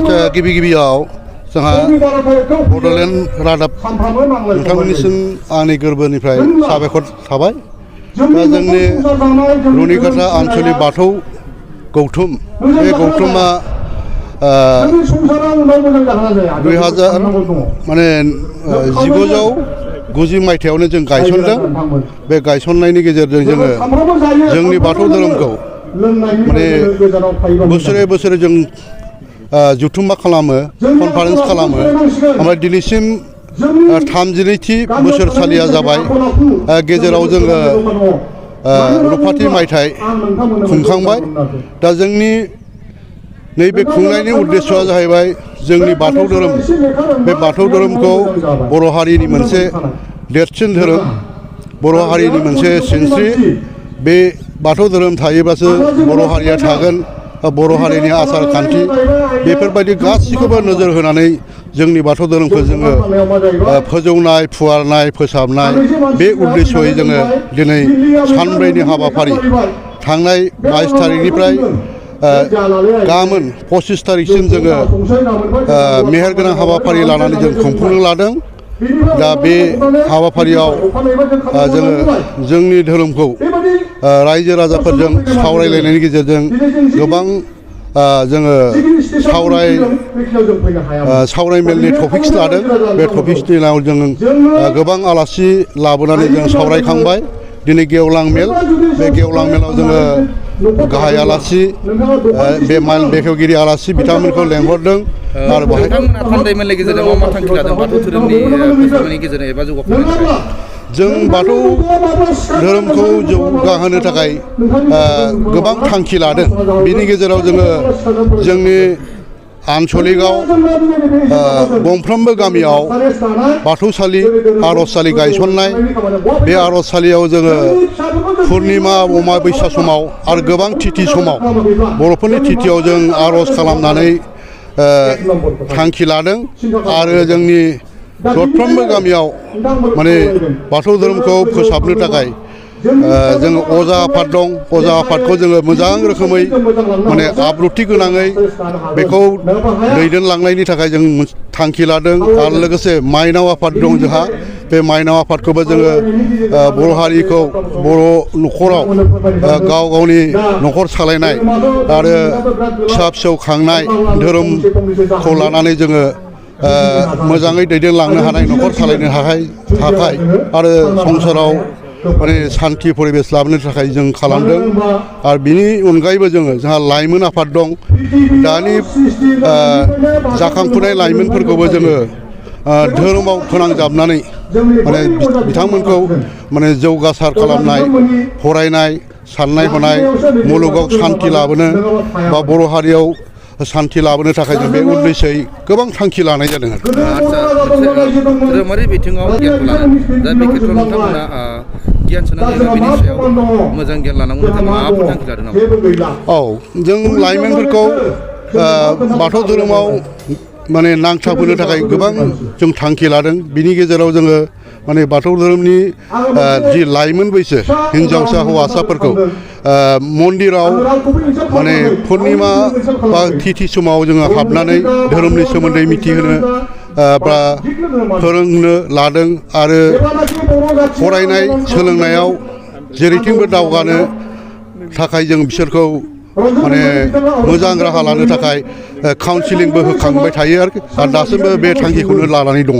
आच्चा गिबियाव जोंहा बड'लेण्ड रादाब नोंथांमोननिसिम आंनि गोरबोनिफ्राय साबायखर थाबाय। दा जोंनि रुनिकाटा आनसलिक बाथौ गौथुम बे गौथुमा 1990 मायथाइयावनो जों गायसनदों। बे गायसननायनि गेजेरजों जोङो जोंनि बाथौ धोरोमखौ माने बोसोरे जों जुथुम्मा खालामो, कनफारेन्स खालामो। ओमफ्राय दिनैसिम 32थि बोसोरसालिया जाबाय। गेजेराव जोङो रुफाथि मायथाइ खुंखांबाय। दा जोंनि नैबे खुंनायनि उद्देश्यआ जाहैबाय जोंनि बाथौ धोरोम, बे बाथौ धोरोमखौ बर' हारिनि मोनसे देरसिन धोरोम, बर' हारिनि मोनसे सिनस्रि। बे बाथौ धोरोम थायोबासो बर' हारिया थागोन। बर' हारिनि आसार खान्थि बेफोरबायदि गासैखौबो नोजोर होनानै जोंनि बाथौ धोरोमखौ जोङो फोजौनाय, फुवारनाय, फोसाबनाय बे उद्देश्ययै जोङो दिनै सानब्रैनि हाबाफारि थांनाय 22 थारिखनिफ्राय गाबोन 25 थारिखसिम जोङो मेहेरगोनां हाबाफारि लानानै जों खुंफुंनो लादों। दा बे हाबाफारियाव जोङो जोंनि धोरोमखौ रायजो राजाफोरजों सावरायलायनायनि गेजेरजों गोबां जोङो सावरायमेलनि टपिक्स लादों। बे टपिक्सनि उनाव जों गोबां आलासि लाबोनानै जों सावरायखांबाय। दिनै गेवलां मेल, बे गेवलां मेलाव जोङो गाहाय आलासि, बे माइल बेखेवगिरि आलासि बिथांमोनखौ लेंहरदों। आरो बेहाय थान्दै मेलनि गेजेरजों मा थांखि लादों बाथौ धोरोमनि फोसाबनायनि गेजेरजों एबा जौगाखांनायनि थाखाय? जों बाथौ धोरोमखौ जौगाहोनो थाखाय गोबां थांखि लादों। बिनि गेजेराव जोङो जोंनि आनसलिकआव गंफ्रोमबो गामियाव बाथौसालि, आर'जसालि गायसननाय। बे आर'जसालियाव जोङो पुर्निमा, अमाबैसा समाव आरो गोबां तिथि समाव, बर'फोरनि तिथियाव जों आर'ज खालामनानै थांखि लादों। आरो जोंनि दरफ्रोमबो गामियाव माने बाथौ धोरोमखौ फोसाबनो थाखाय जोङो अजा आफाद दं। अजा आफादखौ जोङो मोजां रोखोमै माने आब्रुथि गोनाङै बेखौ दैदेनलांनायनि थाखाय जों थांखि लादों। आरो लोगोसे माइनाव आफाद दं जोंहा। बे माइनाव आफादखौबो जोङो बर' हारिखौ, बर' न'खराव गाव गावनि न'खर सालायनाय आरो फिसा फिसौ खांनाय धोरोमखौ लानानै जोङो मोजाङै दैदेनलांनो हानाय, न'खर सालायनो थाखाय आरो संसाराव माने सान्थि परिबेस लाबोनो थाखाय जों खालामदों। आरो बिनि अनगायैबो जोंहा लाइमोन आफाद दं। दानि जाखांफुनाय लाइमोनफोरखौबो जोङो धोरोमाव फोनांजाबनानै माने बिथांमोनखौ माने जौगासार खालामनाय, फरायनाय, साननाय हनाय, मुलुगाव सान्थि लाबोनो बा बर' हारियाव सान्थि लाबोनो थाखाय जों बे उद्देश्यै गोबां थांखि लानाय जादों। धोरोमारि बिथिङाव गियानखौ लानो, दा बे खेत्रआव नोंथांमोना गियान सोनांगौ, बेनि सायाव मोजां गियान लानांगौ, माबाफोर थांखि लादों नामा? औ, जों लाइमोनफोरखौ बाथौ धोरोमाव माने नांथाबहोनो थाखाय गोबां जों थांखि लादों। बिनि गेजेराव जोङो माने बाथौ धोरोमनि जि लाइमोन बैसो हिन्जावसा हौवासाफोरखौ मन्दिराव माने पुर्निमा बा तिथि समाव जोङो हाबनानै धोरोमनि सोमोन्दै मिथिहोनो बा फोरोंनो लादों। आरो फरायनाय सोलोंनायाव जेरैथिंबो दावगानो थाखाय जों बिसोरखौ माने मोजां राहा लानो थाखाय काउन्सिलिंबो होखांबाय थायो। आरो दासिमबो बे थांखिखौनो लानानै दङ।